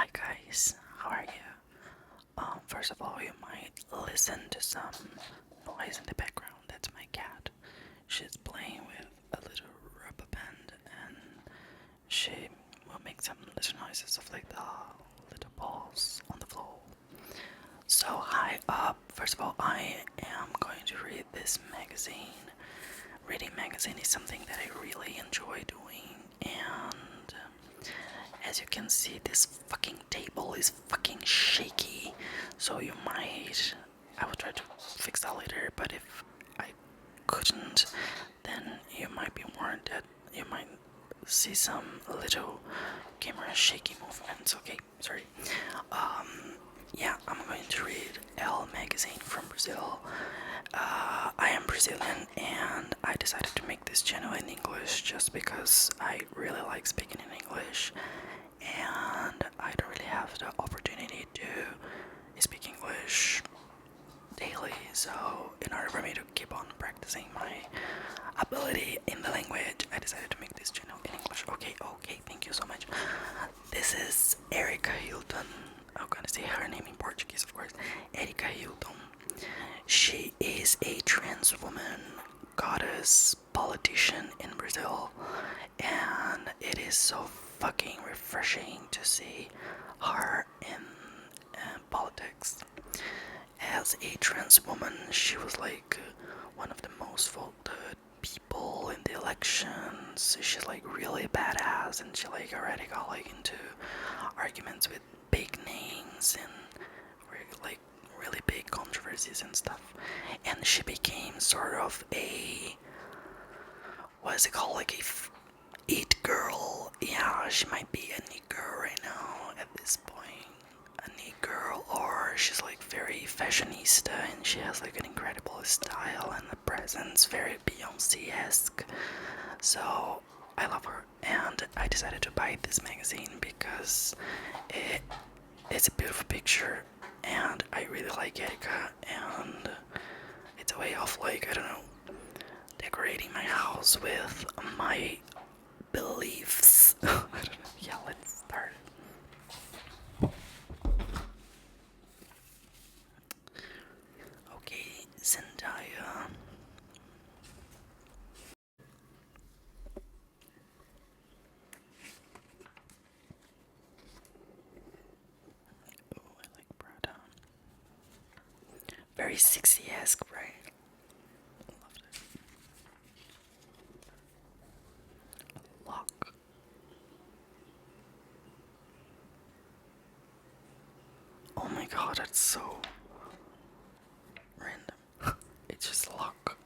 Hi guys, how are you? First of all, you might listen to some noise in the background. That's my cat. She's playing with a little rubber band and she will make some little noises of like the little balls on the floor. So hi, first of all, I am going to read this magazine. Reading magazine is something that I really enjoy doing, and as you can see, this fucking table is fucking shaky, so you might. I will try to fix that later, but if I couldn't, then you might be warned that you might see some little camera shaky movements. Okay, sorry. Yeah, I'm going to read Elle magazine from Brazil. I am Brazilian and I decided to make this channel in English just because I really like speaking in English and I don't really have the opportunity to speak English daily, so in order for me to keep on practicing my ability in the language, I decided to make this channel in English. Okay, thank you so much. This is Erica Hilton. I'm gonna say her name in Portuguese, of course. Erica Hilton. She is a trans woman, goddess, politician in Brazil, and it is so fucking refreshing to see her in politics. As a trans woman, she was like one of the most voted people in the elections. She's like really badass, and she like already got like into arguments with big names and like really big controversies and stuff. And she became sort of a, what is it called, like it girl. Yeah, she might be a neat girl right now at this point. A neat girl, or she's like very fashionista and she has like an incredible style and a presence, very Beyonce-esque. So I love her, and I decided to buy this magazine because it's a beautiful picture and I really like Erika, and it's a way of like, I don't know, decorating my house with my beliefs. I don't know. Yeah, let's start. Okay, Zendaya. Oh, I like Prada. Very 60-esque, right? Loved it. Lock. Oh my god, that's so random. It's just lock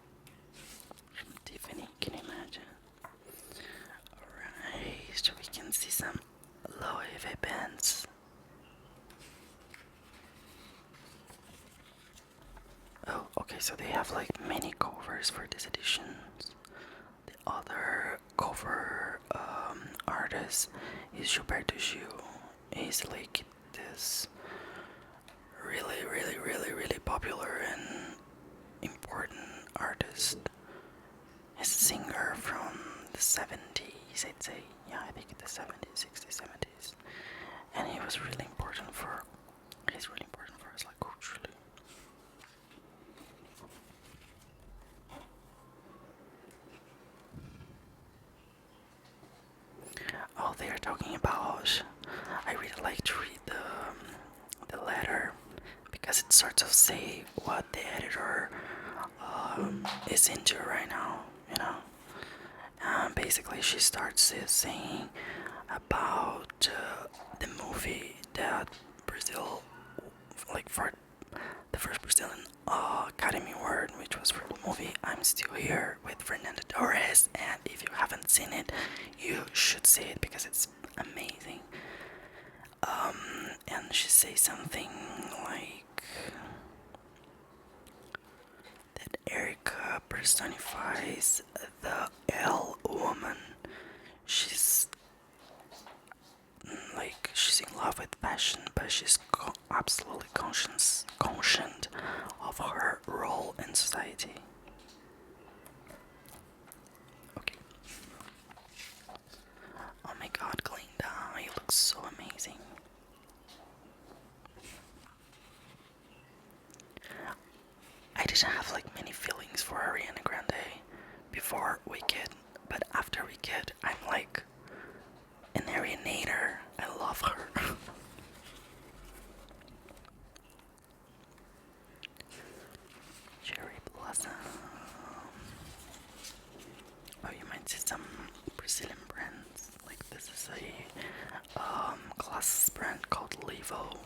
from Tiffany, can you imagine? Alright, so we can see some Loewe bands. Oh, okay, so they have like many covers for this edition. The other cover artist is Gilberto Gil. He's like this really popular and important artist. He's a singer from the 70s, I'd say. Yeah, I think the 70s, 60s, 70s. And he was really important for, he's really important for us, like culturally. Oh, they are talking about, I really like to read the letter because it sort of say what the editor is into right now, you know. Basically, she starts saying about the movie that Brazil, like for the first Brazilian Academy Award, which was for the movie I'm Still Here with Fernanda Torres. And if you haven't seen it, you should see it because it's amazing. And she says something like that Erica personifies the Elle woman. She's like, she's in love with fashion, but she's absolutely conscious of her role in society. Okay. Oh my god, Glinda, you look so amazing. didn't have like many feelings for Ariana Grande before Wicked, but after Wicked, I'm like an Arianator. I love her. Cherry Blossom. Oh, you might see some Brazilian brands. Like this is a glasses brand called Levo.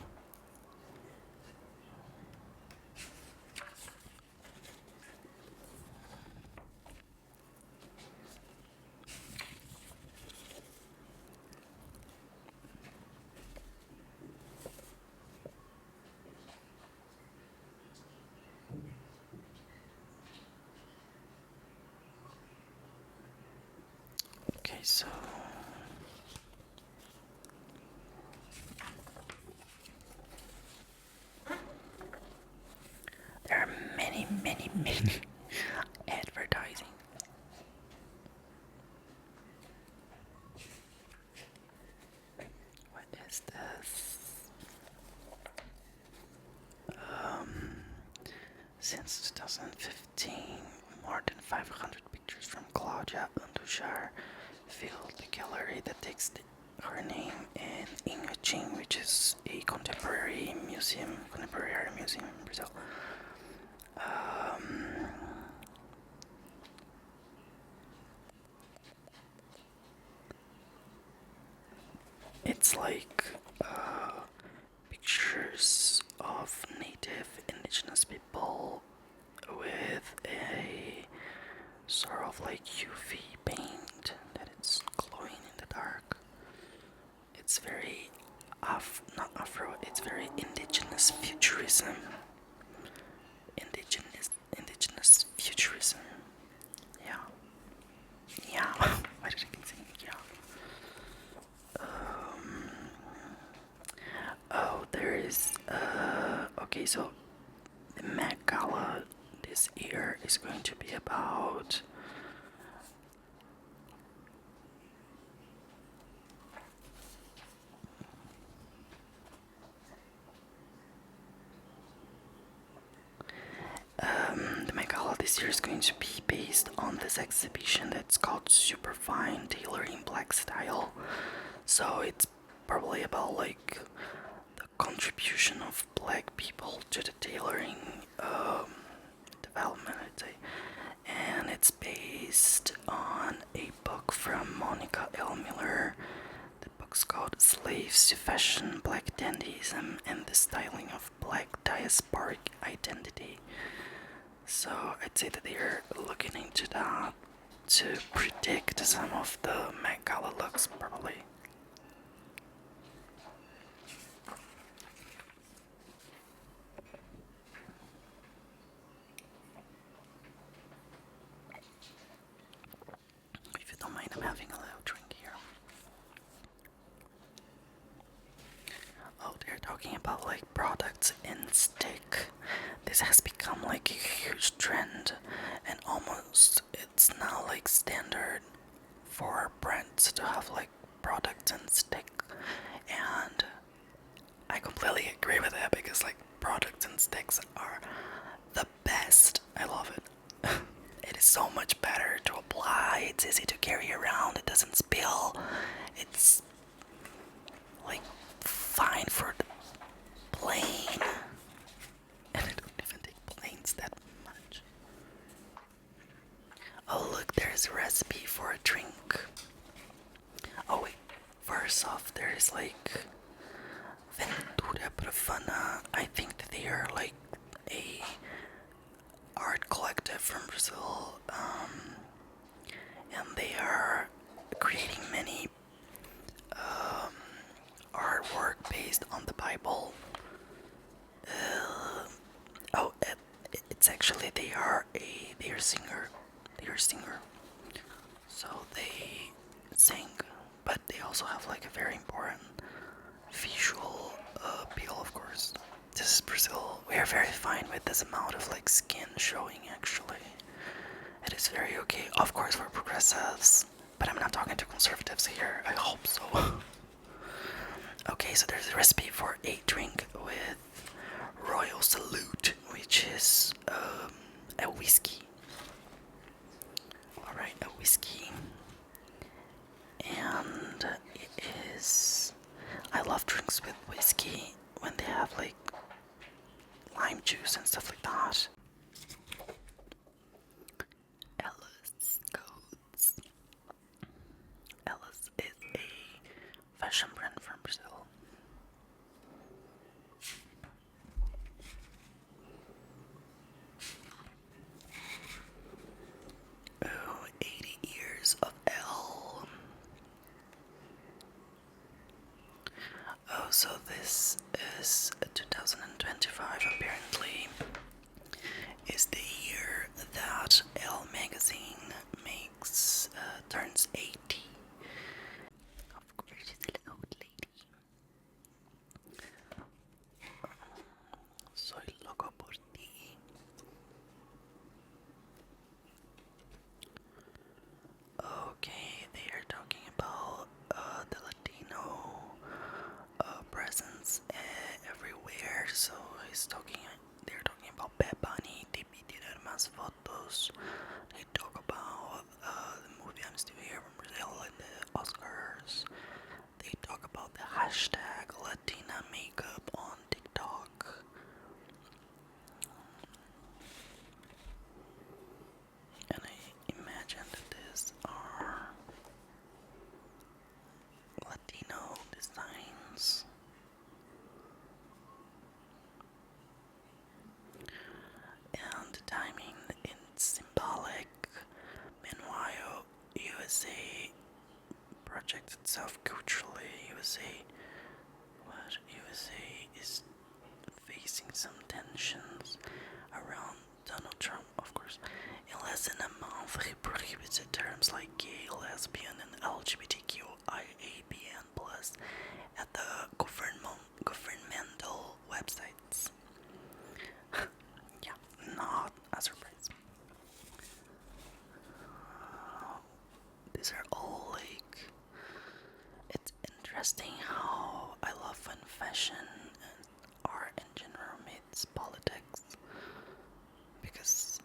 Okay, so there are many, many, many advertising. What is this? Since 2015, more than 500 pictures from Claudia Andujar filled the gallery that takes her name in Inhotim, which is a contemporary art museum in Brazil. It's like pictures of native indigenous people with a sort of like UV paint that it's glowing in the dark. It's very not Afro, it's very indigenous futurism. Indigenous futurism. Yeah. Yeah. Why did I keep saying yeah? Oh, there is okay, so the Met Gala this year is going to be about the Met Gala this year is going to be based on this exhibition that's called Superfine Tailoring Black Style. So it's probably about like the contribution of black people to the tailoring development, I'd say. And it's based on a book from Monica L. Miller. The book's called Slaves to Fashion, Black Dandyism, and the Styling of Black Diasporic Identity. So I'd say that they're looking into that to predict some of the Met Gala looks, probably. If you don't mind, I'm having a little drink here. Oh, they're talking about like products in stick. This has become like a huge trend, and almost it's now like standard for brands to have like products in stick. And I completely agree with that because like products and sticks are the best. I love it. It is so much better to apply. It's easy to carry around. It doesn't spill. It's like fine for the plane, and I don't even take planes that much. Oh look, there's a recipe for a drink. Oh wait, first off, there's like Ventura Profana. I think that they are like a art collective from Brazil, and they are creating many artwork based on the Bible. It's actually they are singer. They are singer. So they sing, but they also have like a very important visual appeal, of course. This is Brazil. We are very fine with this amount of like skin showing. Actually, it is very okay. Of course, for progressives, but I'm not talking to conservatives here. I hope so. Okay, so there's a recipe for a drink with Royal Salute, which is a whiskey. Alright, a whiskey. And it is. I love drinks with whiskey when they have like lime juice and stuff like that. Ellis coats. Ellis is a fashion brand from Brazil. Oh, 80 years of Elle. Oh, so this is 2025 apparently. Is the year that Elle magazine turns 80. Of course, she's an old lady. Soy loco por ti. Okay, they are talking about the Latino presence everywhere. So they're talking about Bad Bunny. They tirar más fotos. They talk about the movie I'm Still Here from Brazil and the Oscars. They talk about the hashtag Latina makeup on TikTok. And I imagine that these are Latino designs. And the timing is symbolic. Meanwhile, USA projects itself culturally. USA is facing some tensions around Donald Trump, of course. In less than a month, he prohibited terms like gay, lesbian, and LGBTQIAPN+ at the governmental websites. Yeah, not a surprise. These are all like. It's interesting how I love when fashion and art in general meets politics, because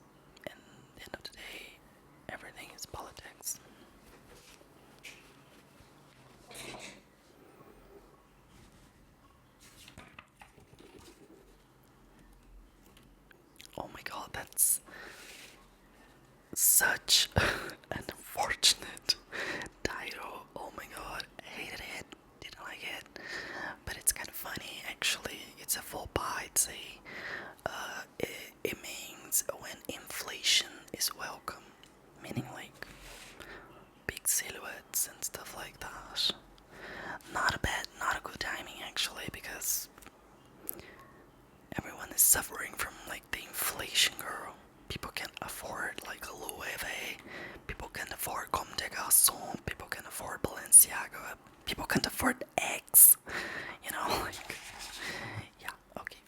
in the end of the day, everything is politics. Oh my god, that's such an unfortunate title. Oh my god, I hated it, didn't like it, but it's kind of funny actually. It's a faux pas. It means when inflation is welcome, meaning like big silhouettes and stuff like that. Not a good timing actually, because everyone is suffering from like the inflation, girl. People can't afford like a Loewe. People can't afford Comme des Garçons. People can't afford Balenciaga. People can't afford eggs. You know, like, yeah, okay.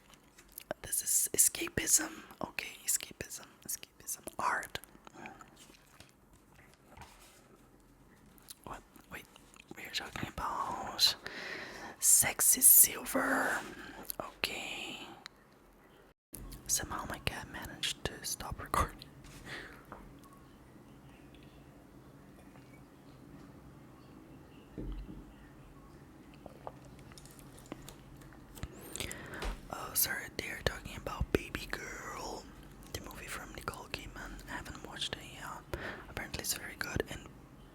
This is escapism. Okay, escapism. Art. What? Wait, we're talking about sexy silver. Okay. Somehow my cat managed to stop recording. Oh, sorry, they're talking about Baby Girl, the movie from Nicole Kidman. I haven't watched it yet. Apparently it's very good, and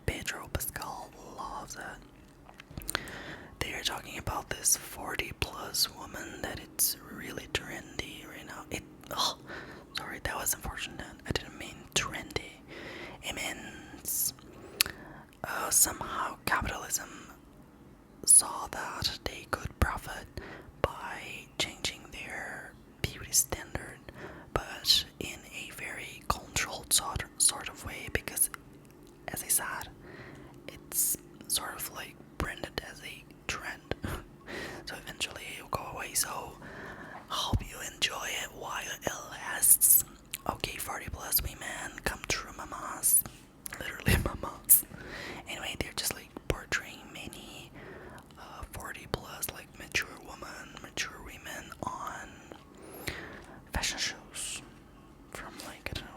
Pedro Pascal loves it. They are talking about this 40 plus woman that it's really trendy right now. Sorry, that was unfortunate. I didn't mean trendy. It means somehow capitalism saw that they could profit by changing their beauty standard, but in a very controlled sort of way, because, as I said, it's sort of like branded as a trend. So eventually it'll go away. So hope you enjoy it while it lasts. Okay, 40 plus women, come true, mamas. Literally mamas. Anyway, they're just like portraying many 40 plus like mature women on fashion shows from like, I don't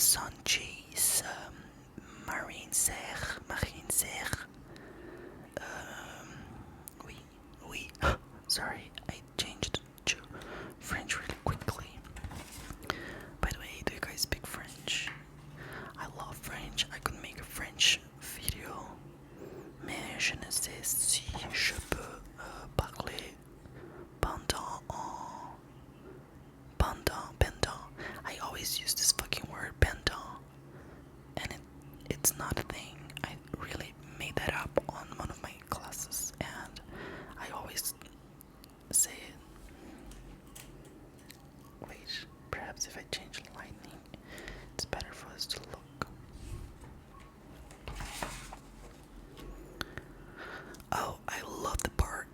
Parmesan cheese, marine serre, oui, oui. Sorry, I changed to French really quickly. By the way, do you guys speak French? I love French. I could make a French video, mais je ne sais si je peux parler pendant. I always use this fucking word pendant, and it's not a thing. I really made that up on one of my classes, and I always say it. Wait, perhaps if I change lightning, it's better for us to look. Oh, I love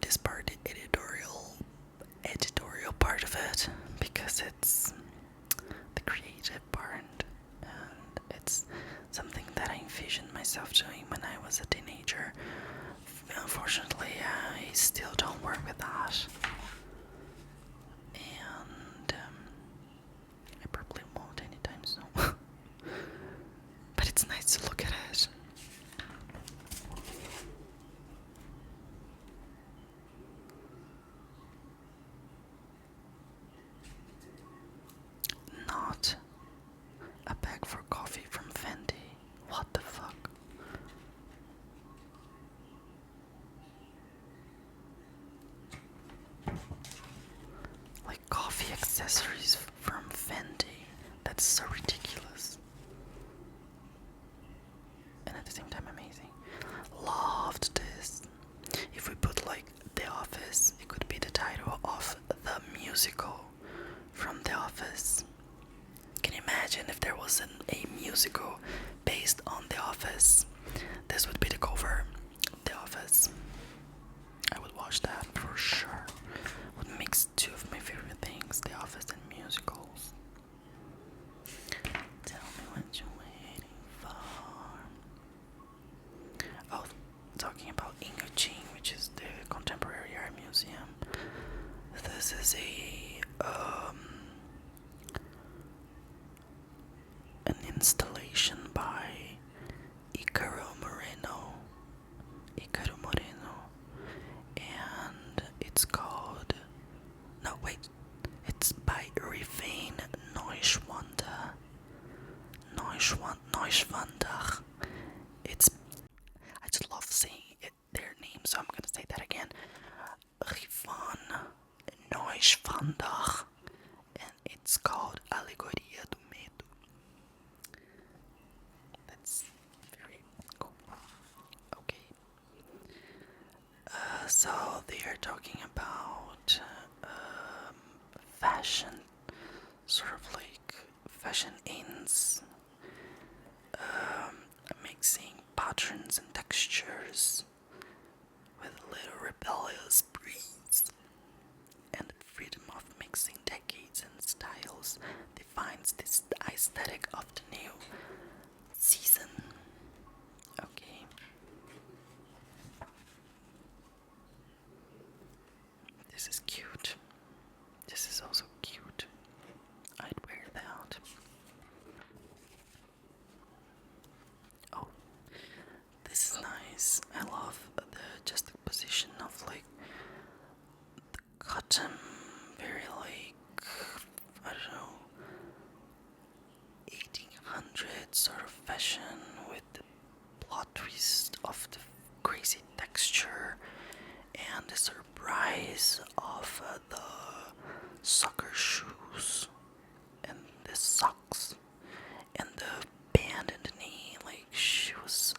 this part, the editorial part of it, because it's the creative part, and it's something that I envisioned myself doing when I was a teenager. Unfortunately, I still don't work with that, and I probably won't anytime soon. But it's nice to look at it. Not a bag for coffee from Fendi. What the fuck? Like coffee accessories from Fendi. That's so ridiculous. And at the same time amazing. Loved this. If we put like The Office, it could be the title of the musical from The Office. Can you imagine if there was a musical based on The Office? This would be the cover. The Office. I would watch that for sure. Would mix two of my favorite things, The Office and musicals. Tell me what you're waiting for. Oh, talking about Indochine, which is the Contemporary Art Museum. This is an installation by Icaro Moreno, and it's called, no wait, it's by Rivane Neuschwander. It's, I just love saying their name, so I'm gonna say that again. Rivane Neuschwander, and it's called Alegoria do Medo. That's very cool. Okay. So they are talking about fashion, sort of like fashion ins, mixing patterns and textures with a little rebellious breeze, and the freedom of mixing decades and styles defines this aesthetic of the new season. Okay. This is cute. This is also cute. I'd wear that. Oh, this is nice. I love the juxtaposition of like the cotton, very like, I don't know, 1800s sort of fashion with the plot twist of the crazy texture and the surprise of the soccer shoes and the socks and the band in the knee. Like she's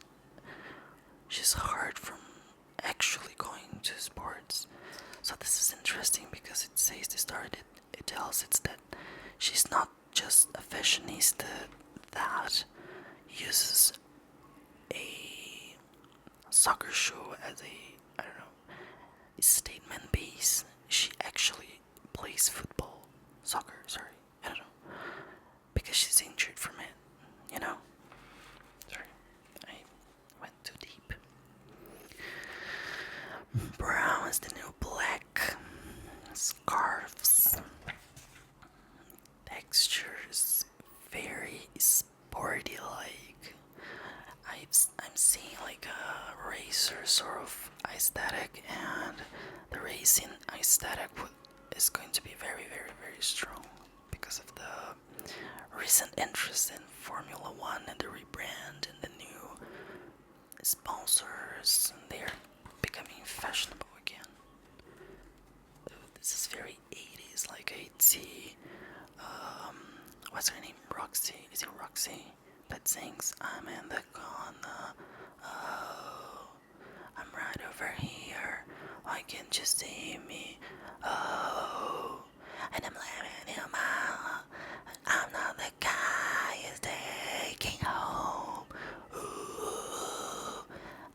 hard from actually going to sports. So this is interesting because it says the story it tells it's that she's not just a fashionista that uses a soccer shoe as a, I don't know, a statement piece. She actually plays soccer, sorry, I don't know, because she's injured from it, you know? Sorry, I went too deep. Brown is the new black. Scarves, textures, very strong because of the recent interest in Formula One and the rebrand and the new sponsors. They're becoming fashionable again. This is very 80s, like I see, what's her name? Roxy. Is it Roxy? That sings, I'm in the corner. Oh, I'm right over here. Why can't you see me? Oh, and I'm living in my. I'm not the guy who's taking home. Ooh,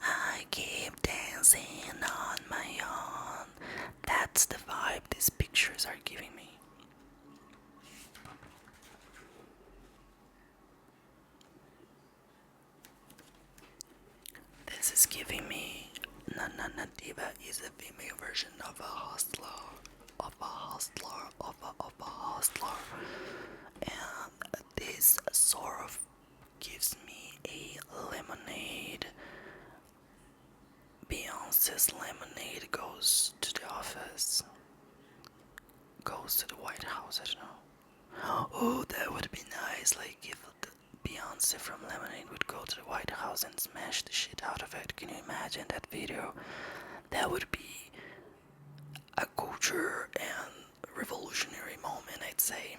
I keep dancing on my own. That's the vibe these pictures are giving me. This is giving me Nana Nativa is a female version of a hustler, of a hustler. And this sort of gives me a lemonade. Beyonce's lemonade goes to the office, goes to the White House, I don't know. Oh, that would be nice, like if Beyonce from Lemonade would go to the White House and smash the shit out of it. Can you imagine that video? That would be a culture and revolutionary moment, I'd say.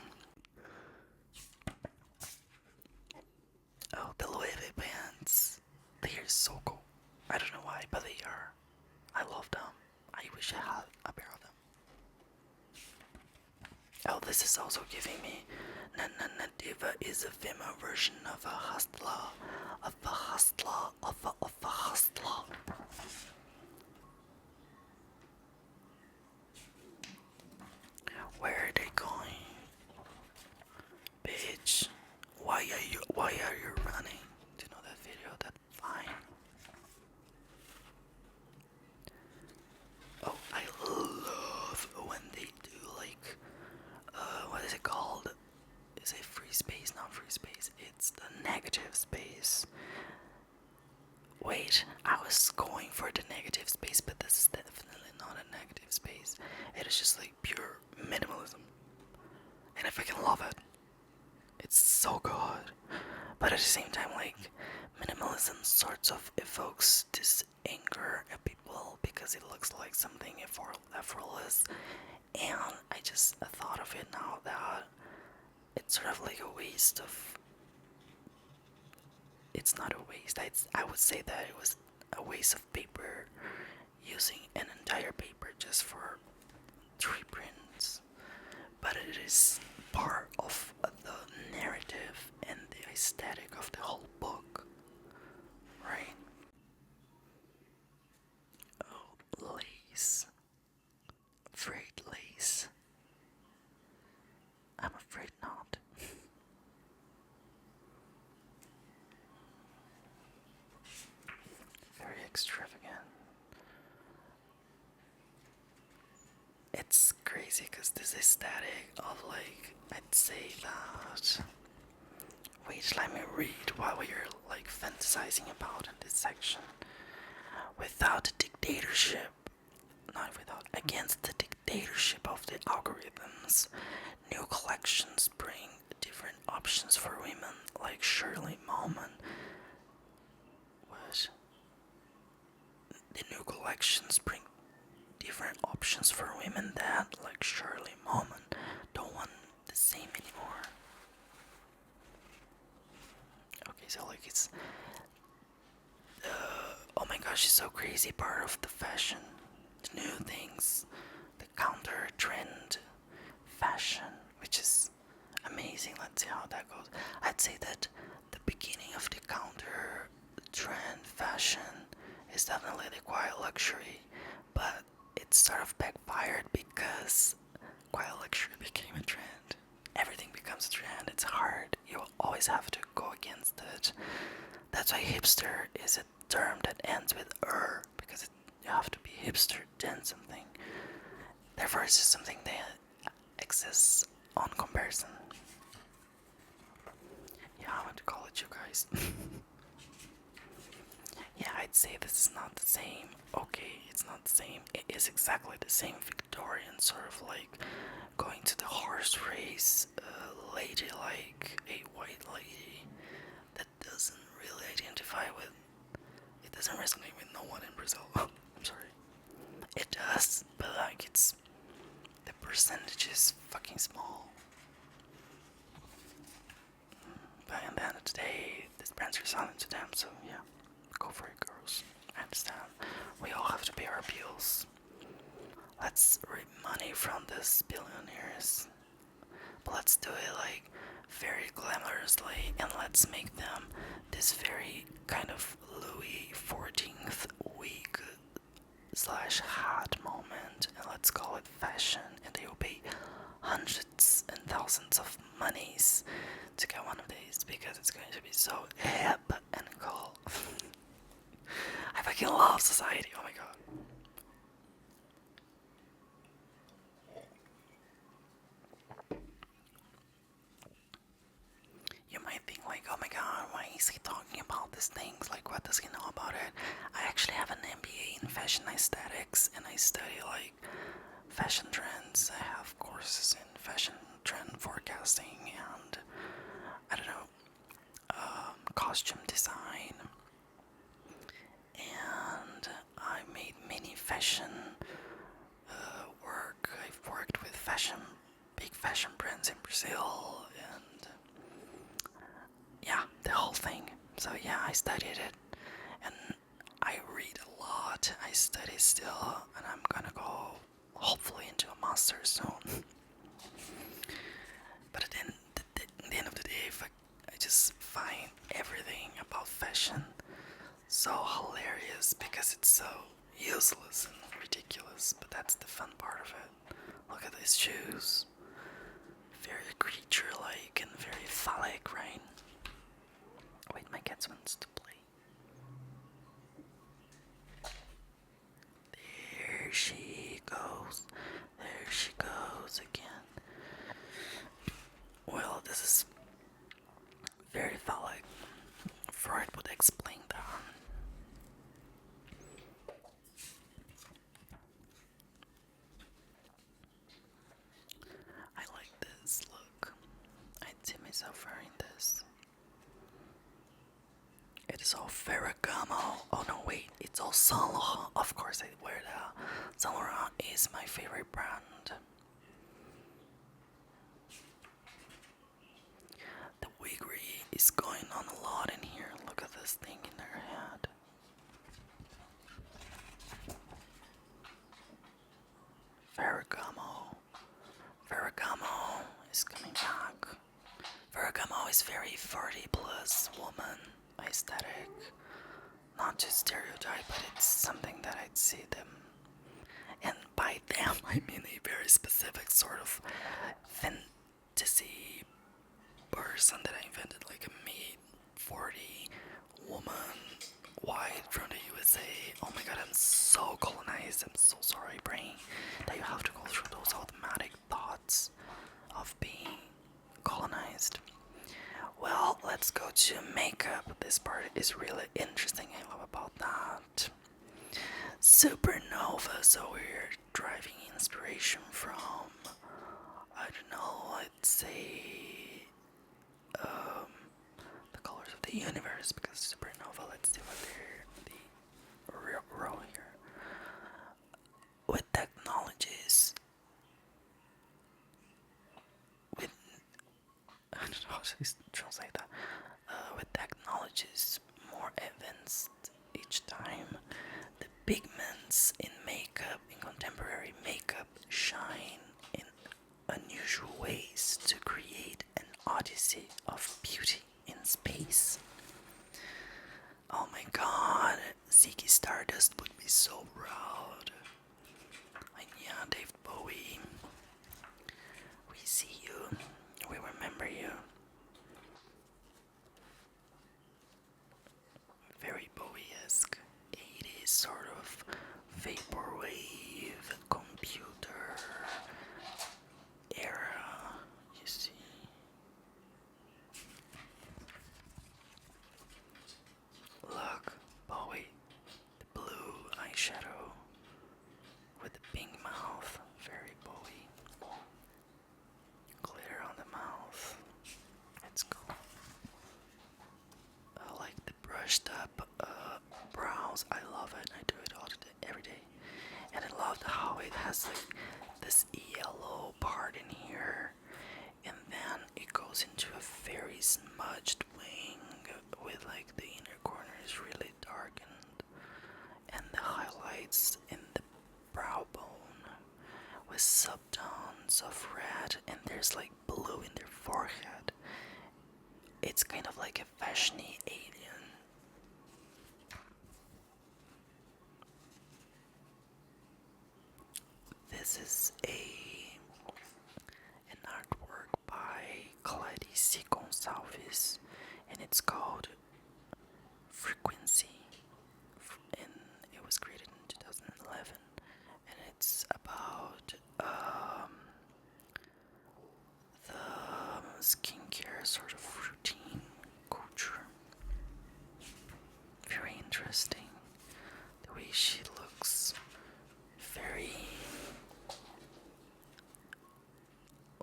Oh, the Louis V pants. They are so cool. I don't know why, but they are. I love them. I wish I had a pair of them. Oh, this is also giving me Nana Nativa is a female version of a hustler, of a hustler, of a hustler. Where are they going? Bitch, why are you running? Do you know that video? That's fine. Oh, I love when they do like, what is it called? Is it free space? Not free space. It's the negative space. Wait, I was going for the negative space, but this is definitely not a negative space. It is just like pure minimalism. And I fucking love it. It's so good. But at the same time, like, minimalism sorts of evokes this anger at people because it looks like something effortless. And I just thought of it now that it's sort of like a waste of. It's not a waste. I would say that it was a waste of paper using an entire paper just for 3 prints. But it is part of the narrative and the aesthetic of the whole book, right? Oh, lace. Afraid lace. I'm afraid not. Very extravagant. It's crazy because this aesthetic of, like, I'd say that. Wait, let me read what we're like fantasizing about in this section. Without dictatorship, not without, against the dictatorship of the algorithms, new collections bring different options for women like Shirley Mallman. What? The new collections bring different options for women that, like Shirley Mallman, don't want the same anymore. Okay, so like it's oh my gosh, it's so crazy part of the fashion, the new things, the counter trend fashion, which is amazing. Let's see how that goes. I'd say that the beginning of the counter trend fashion is definitely the quiet luxury, but it sort of backfired because quiet luxury became a trend. Everything becomes a trend. It's hard. You always have to go against it. That's why hipster is a term that ends with er, because you have to be hipster then something. Therefore, it's just something that exists on comparison. Yeah, I went to college, you guys. Yeah, I'd say this is not the same. Okay, it's not the same. It is exactly the same Victorian sort of like going to the horse race lady, like a white lady that doesn't really identify with. It doesn't resonate with no one in Brazil. I'm sorry. It does, but like it's the percentage is fucking small. But at the end of the day, these brands are selling to them, so yeah, go for it, girls. I understand. We all have to pay our bills. Let's reap money from these billionaires, but let's do it like very glamorously, and let's make them this very kind of Louis XIV wig slash hat moment, and let's call it fashion, and they will pay hundreds and thousands of monies to get one of these because it's going to be so hip and cool. I fucking love society, oh my god. You might think like, oh my god, why is he talking about these things? Like, what does he know about it? I actually have an MBA in fashion aesthetics, and I study like fashion trends. I have courses in fashion trend forecasting and I don't know, costume design, and I made many fashion work. I've worked with big fashion brands in Brazil, and yeah, the whole thing. So yeah, I studied it, and I read a lot. I study still, and I'm gonna go hopefully into a master soon. But at the end of the day, if I just find everything about fashion so hilarious because it's so useless and ridiculous, but that's the fun part of it. Look at these shoes. Very creature-like and very phallic, right? Wait, my cat wants to play. There she goes. There she goes again. Well, this is very phallic. Freud would explain that. I like this look. I see myself wearing this. It is all Ferragamo. Oh no, wait, it's all Saint Laurent. Of course I wear that. Saint Laurent is my favorite brand. The wiggery is going on a lot in here. Look at this thing in her head. Ferragamo. Ferragamo is coming back. Ferragamo is very 40 plus woman aesthetic. Not to stereotype, but it's something that I'd see them. And by them, I mean a very specific sort of fantasy person that I invented, like a mid 40 woman, white from the USA. Oh my god, I'm so colonized. I'm so sorry, brain, that you have to go through those automatic thoughts of being colonized. Well, let's go to makeup. This part is really interesting. I love about that. Supernova. So we're driving inspiration from, I don't know, let's say, the colors of the universe, because supernova, let's see what they're the real role here. With technologies, with I don't know how to translate that. With technologies more advanced each time, the pigments in makeup, in contemporary makeup, shine in unusual ways to create an odyssey of beauty in space. Oh my god, Ziggy Stardust would be so proud. And yeah, David Bowie, we see you, we remember you. Very Bowie-esque, 80s sort of vaporwave computer era, you see. has like this yellow part in here, and then it goes into a very smudged wing with like the inner corner is really darkened, and the highlights in the brow bone with subtones of red, and there's like blue in their forehead. It's kind of like a fashiony alien. This is an artwork by Clarice Gonçalves, and it's called Frequency, and it was created in 2011, and it's about the skincare sort of routine culture. Very interesting. The way she looks, very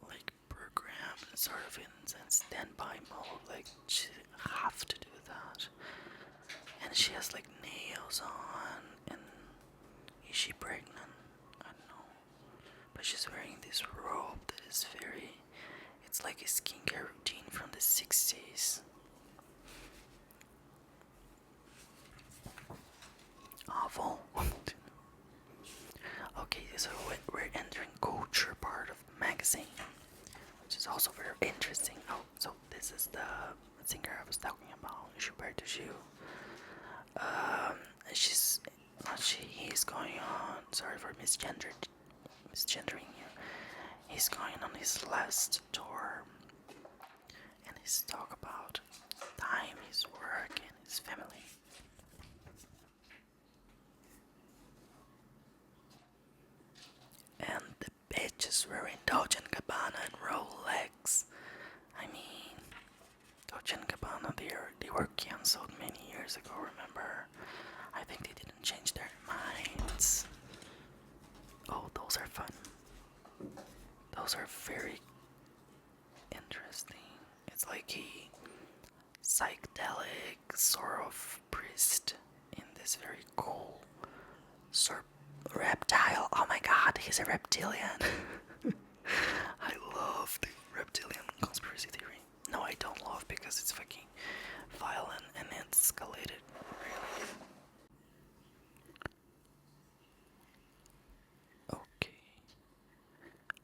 like programmed, sort of in standby mode. Like she have to do that, and she has like nails on. And is she pregnant? I don't know, but she's wearing this robe that is very. It's like a skincare routine from the 60s. Awful. Okay, so we're entering culture part of the magazine, which is also very interesting. Oh, so this is the singer I was talking about, Gilberto Gil. He's going on. Sorry for misgendering you. He's going on his last tour, and he's talk about time, his work, and his family. And the bitches wearing Dolce & Gabbana and Rolex. I mean, Dolce & Gabbana, they were cancelled many years ago, remember? I think they didn't change their minds. Oh, those are fun. Those are very interesting. It's like a psychedelic sort of priest in this very cool reptile. Oh my god, he's a reptilian. I love the reptilian conspiracy theory. No, I don't love because it's fucking violent and it's escalated, really. Okay.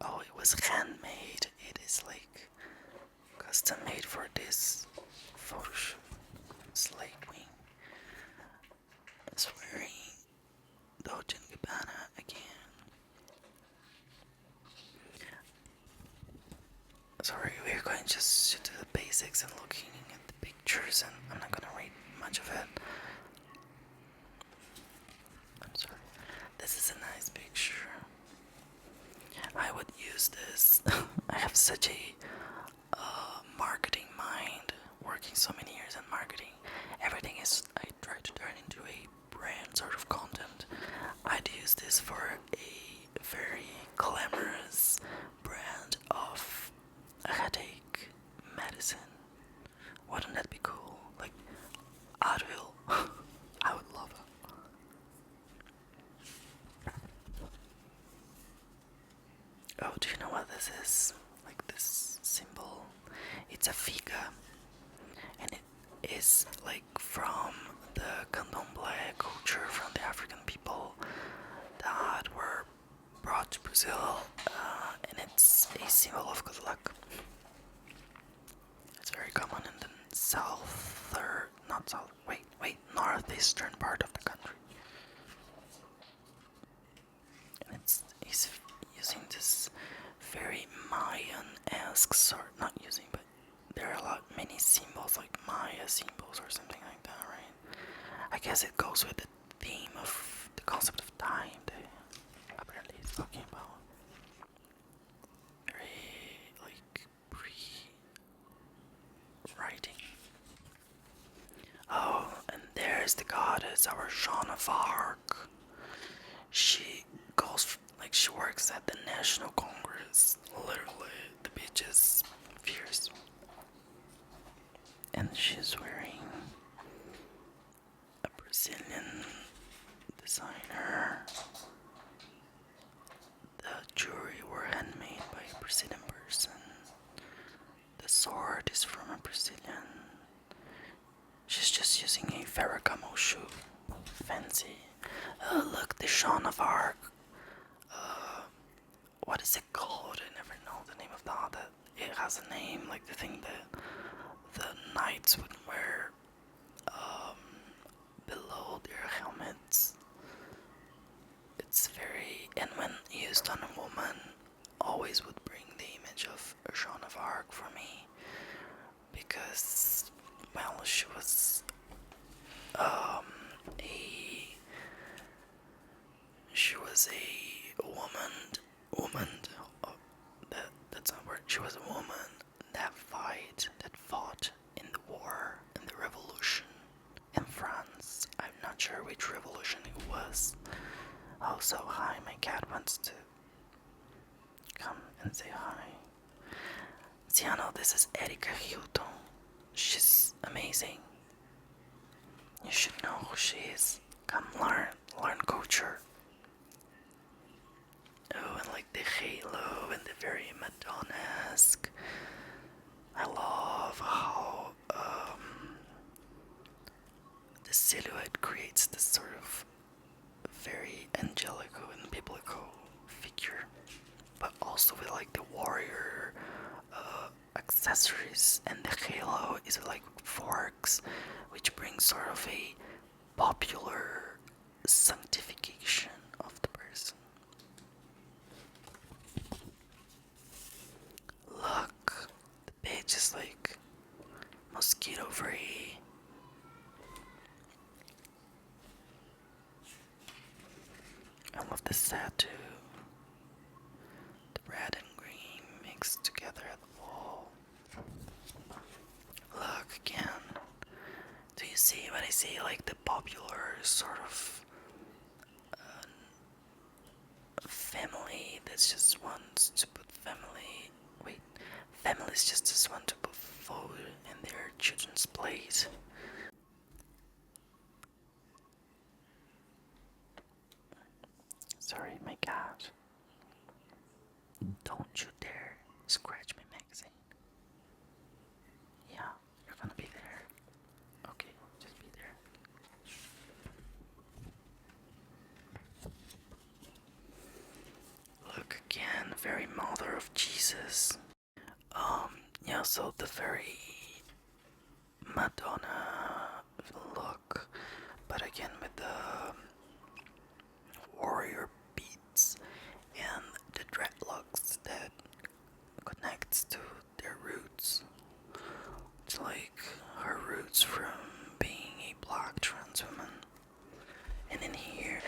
Oh, it was handmade. It is like custom made for this photo shoot. Slate Wing is wearing Dolce & Gabbana again. Sorry, we're going just to the basics and looking at the pictures, and I'm not gonna read much of it. I'm sorry. This is a nice picture. I would use this. I have such a marketing mind, working so many years in marketing. Everything is, I try to turn into a brand sort of content. I'd use this for a very glamorous brand of headache medicine. Wouldn't that be cool? Like Advil. I would love it. Oh, do you know what this is? Like this symbol. It's a figa, and it is like from the candomblé culture from the African people that were brought to Brazil, and it's a symbol of good luck. It's very common in the northeastern part of the country. And he's using this very Mayan-esque sort, not using, but there are many symbols like Maya symbols or something like that, right? I guess it goes with the theme of the concept of time that apparently he's talking about. Very like pre-writing. Oh, and there's the goddess, our Joan of Arc. She she works at the National Congress. Literally, the bitch is fierce. And she's wearing a Brazilian designer sword is from a Brazilian. She's just using a Ferragamo shoe. Fancy. Look, the Jean of Arc. What is it called? I never know the name of that. It has a name, like the thing that the knights would wear below their helmets. It's very, and when used on a woman, always would bring the image of Joan of Arc for me, because, well, she was a woman. Oh, that's not a word. She was a woman that fought in the war, in the revolution in France. I'm not sure which revolution it was. Oh, so hi, my cat wants to come and say hi. Ciano, this is Erika Hilton. She's amazing. You should know who she is. Come learn culture. Oh, and like the halo and the very Madonna-esque. I love how the silhouette creates this sort of very angelical and biblical figure, but also with like the warrior accessories, and the halo is like forks, which brings sort of a popular sanctification of the person. Look, the page is like mosquito free. I love this tattoo. The red and green mixed together at the wall. Look again. Do you see what I see? Like the popular sort of family that just wants to put family. Wait, families just want to put food in their children's plate. Sorry, my cat. Don't you dare scratch my magazine. Yeah, you're gonna be there. Okay, just be there. Look again, very mother of Jesus. Yeah, so the very Madonna look, but again with the warrior beats and the dreadlocks that connects to their roots. It's like her roots from being a black trans woman. And in here,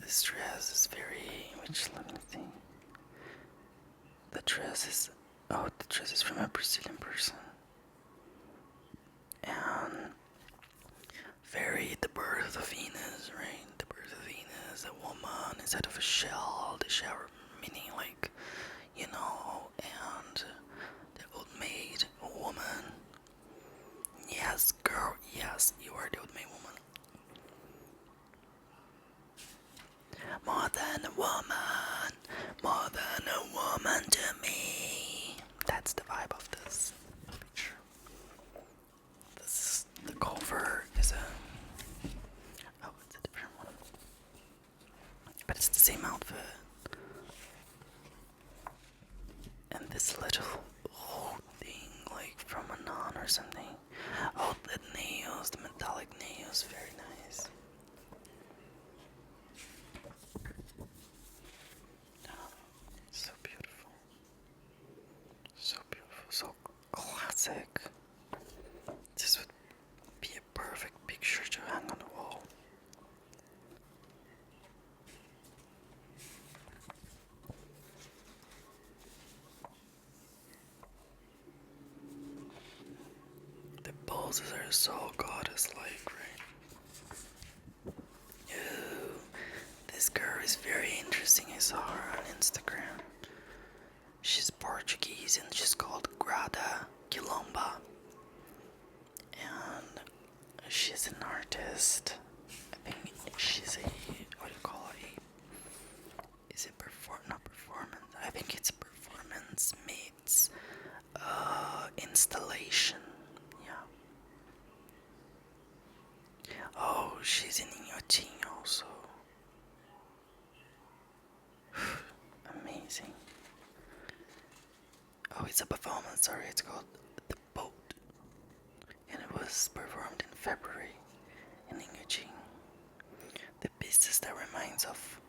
this dress is very, let me see. The dress is from a Brazilian person. And very the birth of Venus, right? The birth of Venus, a woman instead of a shell, the shell meaning like, and the old maid, a woman. Yes, girl, yes, you are the old maid woman. More than a woman to me. That's the vibe of this picture. The cover is it's a different one. But it's the same outfit. And this little thing, like from a nun or something. Oh, the nails, the metallic nails, very nice. So beautiful. So beautiful, so classic. This would be a perfect picture to hang on the wall. The poses are so goddess-like, right? Ooh, this girl is very interesting. I saw her on Instagram. She's Portuguese and she's called Grada Quilomba. And she's an artist. I think she's a, what do you call it? Is it not performance? I think it's performance meets installation. Yeah. Oh, she's in Inhotim also. Amazing. Oh, it's a performance, sorry, it's called The Boat. And it was performed in February in Inhotim. The pieces that reminds of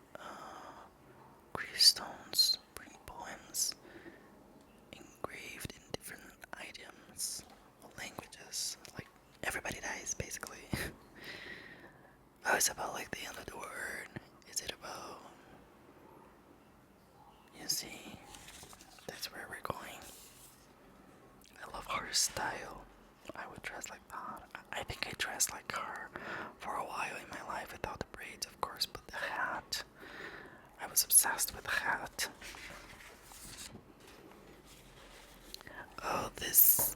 gravestones, bring poems engraved in different idioms or languages. Like everybody dies basically. Oh, it's about like the end of the world. Is it about, you see, that's where we're going. I love her style. I would dress like that. I think I dressed like her for a while in my life without the braids, of course, but the hat. I was obsessed with the hat. Oh, this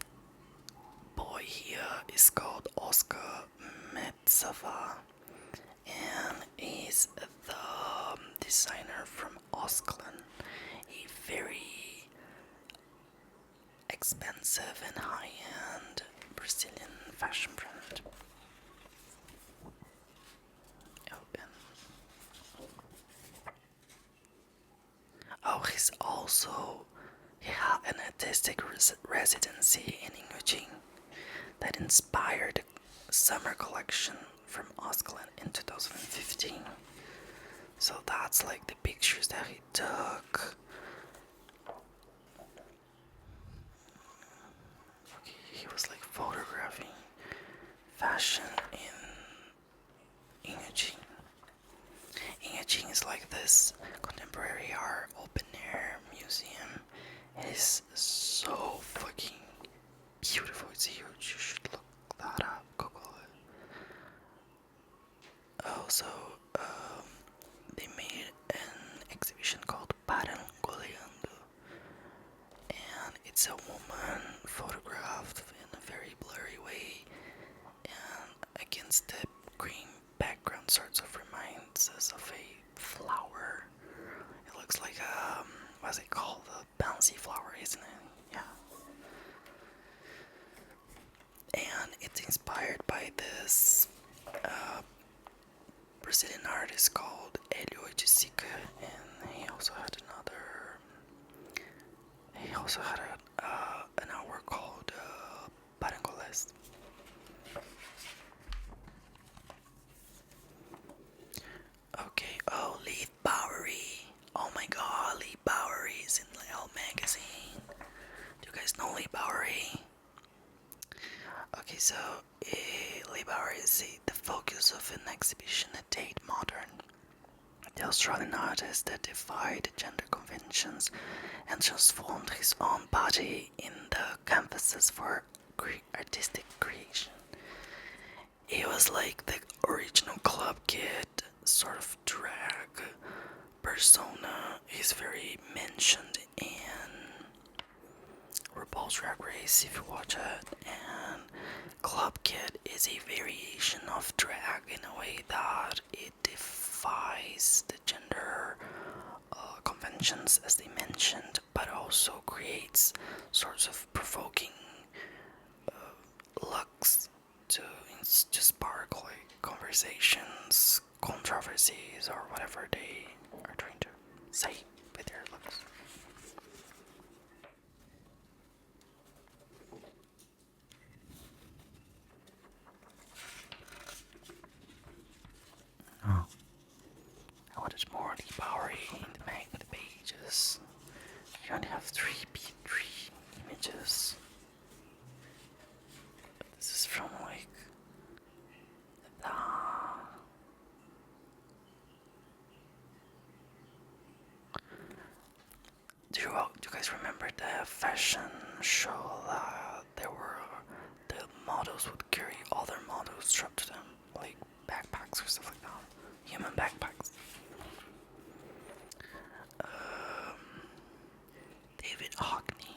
boy here is called Oscar Metzava, and he's the designer from Osklen, a very expensive and high-end Brazilian fashion brand. Oh, he had an artistic residency in Inhotim that inspired the summer collection from Osklen in 2015. So that's like the pictures that he took. Okay, he was like photographing fashion in Inhotim. Inhotim is like this contemporary art open air museum. It is so fucking beautiful. It's huge. You should look that up. Google it. Also, they made an exhibition called Parangoleando, and it's a woman photographed in a very blurry way, and against the green background, sorts of reminds us of a flower. It looks like what's it called? A bouncy flower, isn't it? Yeah. And it's inspired by this Brazilian artist called Elle, and he also had an hour called Parangoles. Okay, oh, Leaf Bowery. Oh my god, Lee Bowery is in Elle magazine. Do you guys know Lee Bowery? Okay, so Lee Bowery is the focus of an exhibition at Tate Modern. The Australian artist that defied gender conventions and transformed his own body in the canvases for artistic creation. He was like the original club kid, sort of drag persona. He's very mentioned in RuPaul's Drag Race if you watch it, and Club Kid is a variation of drag in a way that it defies the gender conventions as they mentioned, but also creates sorts of provoking looks to spark like conversations, controversies, or whatever they are trying to say with their looks. Oh, I wanted more Lee Bowery in the pages. You only have three images. This is from like the do you guys remember the fashion show that the models would carry other models strapped to them, like backpacks or stuff like that, human backpacks. David Hockney.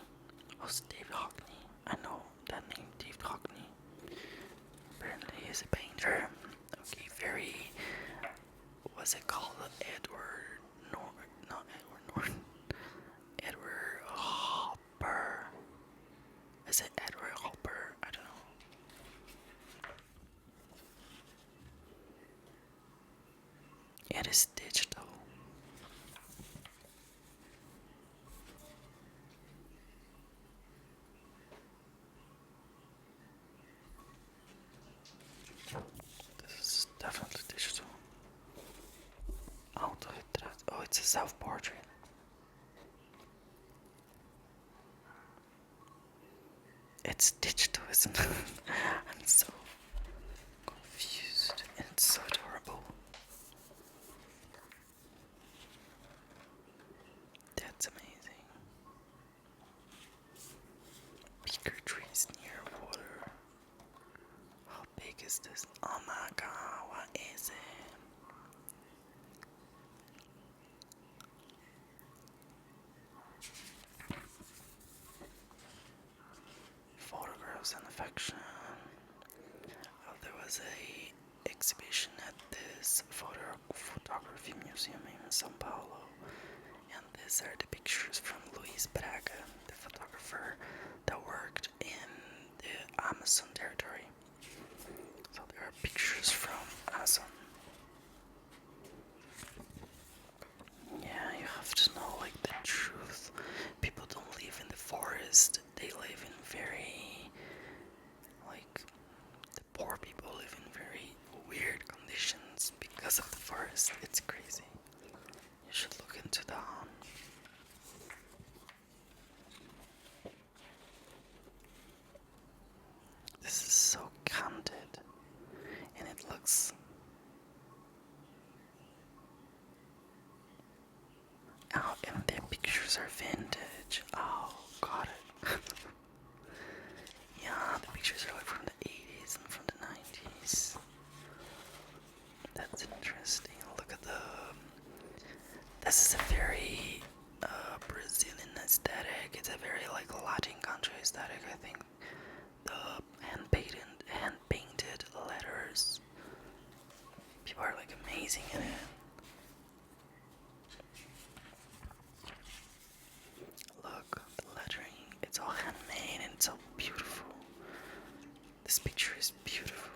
Who's David Hockney? I know that name, David Hockney. Apparently he's a painter. Okay, very, what's it called? Edward Norton, not Edward Norton. Edward Hopper. Is it Edward It's digital, isn't it? I'm so confused. It's so adorable. That's amazing. Bigger trees near water. How big is this? Oh my god, what is it? Photographs and affection. Oh, there was a exhibition at this photography museum in São Paulo, and these are the pictures from Luis Braga, the photographer that worked in the Amazon territory. So there are pictures from Amazon. Yeah, you have to know like the truth. People don't live in the forest. They live in very like the poor people live in very weird conditions because of the forest. It's crazy. You should look into that. This is so candid, and it looks. Oh, and their pictures are vintage. Oh, got it. Yeah, the pictures are like from the 80s and from the 90s. That's interesting. Look at the. This is a very Brazilian aesthetic. It's a very like Latin country aesthetic. I think the hand painted letters. People are like amazing in it. Look, the lettering. It's all handmade and it's so beautiful. This picture is beautiful.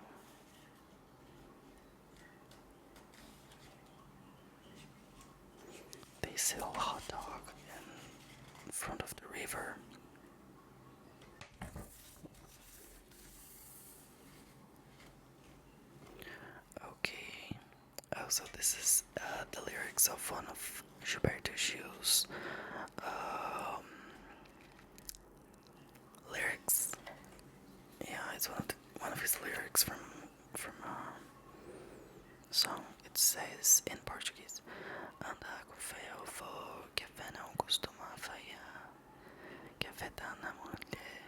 They sell hot dog in front of the river. Okay. Oh, so this is the lyrics of one of Gilberto Gil's um, lyrics. Yeah, it's one of his lyrics from a song. It says in Portuguese, "Andar com fé eu vou, que a fé não costuma falhar, que a fé tá na mulher,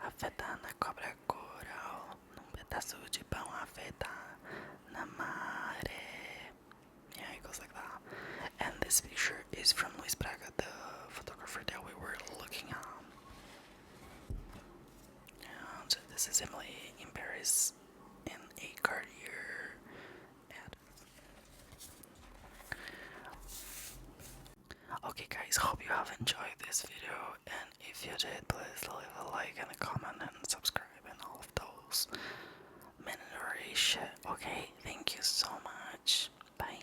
a fé tá na cobra coral, num pedaço de pão a fé tá na maré." Yeah, it goes like that. And this picture is from Luis Braga, the photographer that we were looking at. And this is Emily in Paris in a Cartier ad. Okay guys, hope you have enjoyed this video, and if you did, please leave a like and a comment and subscribe and all of those mandatory shit. Okay, thank you so much. Bye.